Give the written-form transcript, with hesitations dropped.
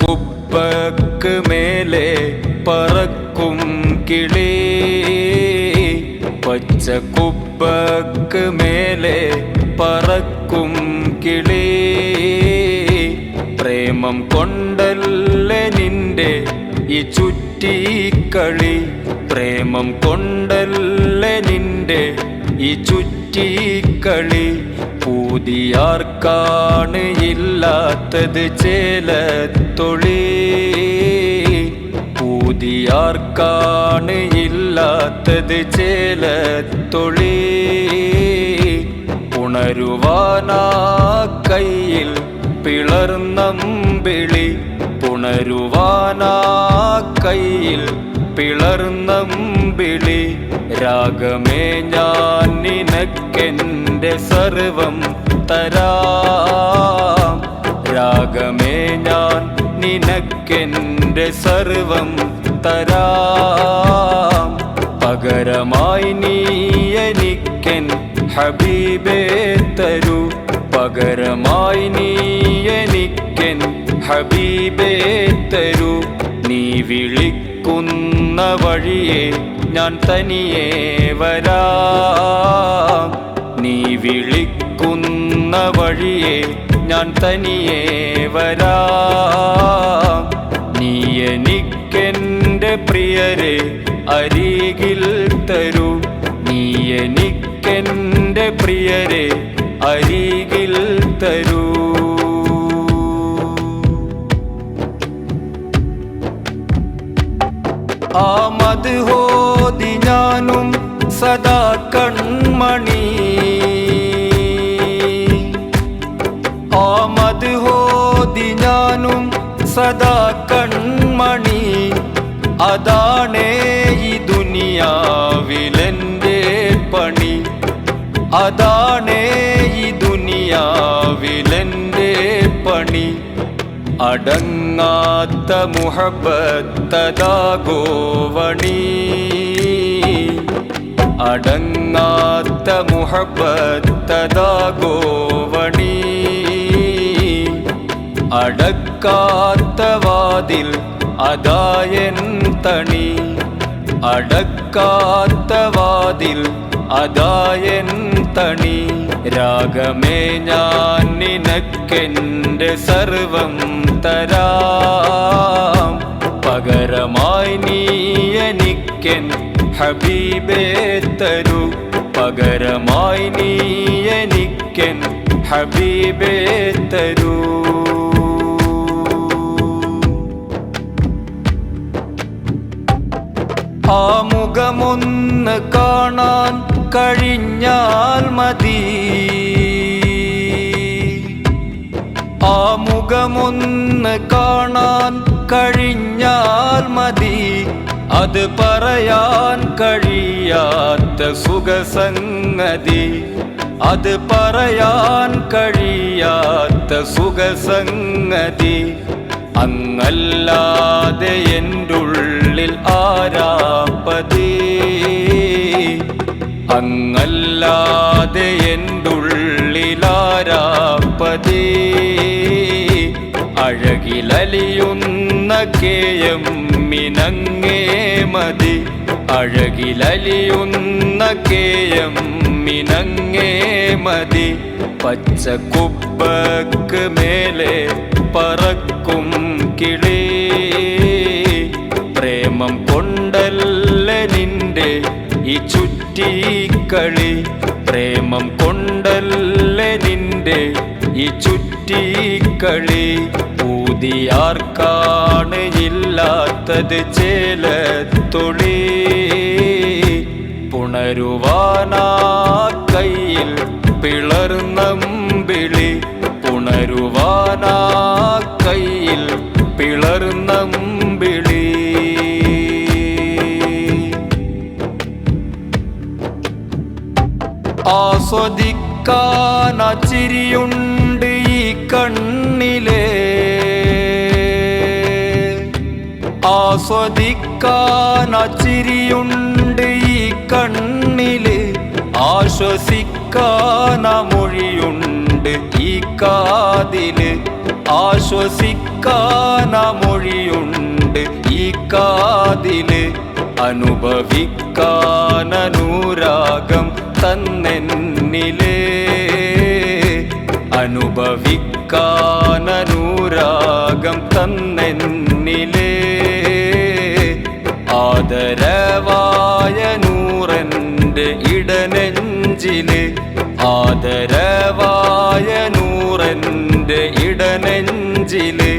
കുപ്പക്ക് മേലെ പറക്കും കിളി, പച്ച കുപ്പക്ക് മേലെ പറക്കും കിളി. പ്രേമം കൊണ്ടല്ലേ നിന്റെ ഈ ചുറ്റിക്കളി, പ്രേമം കൊണ്ടല്ലേ നിന്റെ ഈ ചുറ്റിക്കളി. പൂതിയാർക്കാണ് ഇല്ലാത്തത് ചേലത്തൊളി, പൂതിയാർക്കാണ് ഇല്ലാത്തത് ചേലത്തൊളി. ഉണരുവാനാ കയ്യിൽ പിളർന്നമ്പിളി, ഉണരുവാനാ കയ്യിൽ പിളർന്നമ്പിളി. രാഗമേ ഞാൻ നിനക്കെൻ്റെ സർവം തരാം, രാഗമേ ഞാൻ നിനക്കെൻ്റെ സർവം തരാം. പകരമായി നീ എനിക്കെൻ ഹബീബേ തരൂ, പകരമായി നീ എനിക്കെൻ ഹബീബേ തരൂ. നീ വിളിക്കുന്ന വഴിയെ ഞാൻ തനിയെ വരാം, നീ വിളിക്കുന്ന വഴിയെ ഞാൻ തനിയെ വരാം. നീ എനിക്കെൻ്റെ പ്രിയരെ അരികിൽ തരൂ, നീ എനിക്കെൻ്റെ പ്രിയരെ അരികിൽ തരൂ. ആ മദ്ഹോദി ഞാനും സദാ കൺമണി, ആ മദ്ഹോദി ഞാനും സദാ കൺമണി. അതാണേ ഈ ദുനിയാവിലെൻ്റെ പണി, അതാണേ ഈ ദുനിയാവിലെൻ്റെ പണി. അടങ്ങാത്ത മുഹബ്ബത്തതാഗോവണി, അടങ്ങാത്ത മുഹബ്ബത്തതാഗോവണി. അടക്കാത്ത വാതിൽ അതായൻ തണി, അടക്കാത്ത വാതിൽ അതായൻ തണി. രാഗമേ ഞാൻ നിനക്കെൻ്റെ സർവം തരാം, പകരമായി നീ എനിക്കെൻ ഹബീബേ തരൂ, പകരമായി നീ എനിക്കെൻ ഹബീബേ തരൂ. ആ മുഖമൊന്ന് കാണാൻ കഴിഞ്ഞാൽ മതി, ആ മുഖമൊന്ന് കാണാൻ കഴിഞ്ഞാൽ മതി. അത് പറയാൻ കഴിയാത്ത സുഖസംഗതി, അത് പറയാൻ കഴിയാത്ത സുഖസംഗതി. അങ്ങല്ലാതെ എൻ്റുള്ളിൽ ആരാപ്പതി, അങ്ങല്ലാതെ എൻ്റുള്ളിൽ ആരാപ്പതി. അഴകിലലിയുന്ന കേയം മിനങ്ങേ മതി, അഴകിലലിയുന്ന കേയം മിനങ്ങേ മതി. പച്ച കുപ്പക്ക് മേലെ പറക്കും കിളി, പ്രേമം കൊണ്ടല്ലേ നിന്റെ ഈ ചുറ്റിക്കളി, പ്രേമം കൊണ്ടല്ലേ നിന്റെ ഈ ചുറ്റിക്കളി. പൂതിയാർക്കാണ് ഇല്ലാത്തത് ചേലത്തൊളി, പുണരുവാനാ കയ്യിൽ പിളർന്നമ്പിളി, പുണരുവാനാ കയ്യിൽ പിളർന്നമ്പിളി. ആസ്വദിക്കാൻ ചിരിയുണ്ട് ഈ കണ്ണിലെ, ആസ്വദിക്കാൻ ചിരിയുണ്ട് ഈ കണ്ണില്. ആശ്വസിക്കാൻ മൊഴിയുണ്ട് ഈ കാതില്, ആശ്വസിക്കാൻ മൊഴിയുണ്ട് ഈ കാതില്, അനുഭവിക്കാനനുരാഗം തന്നെന്നിലേ, അനുഭവിക്കാനനുരാഗം തന്നെന്നിലേ. ആദരവായ നൂറെൻ്റെ ഇടനെഞ്ചില്, ആദരവായ നൂറെൻ്റെ ഇടനെഞ്ചില്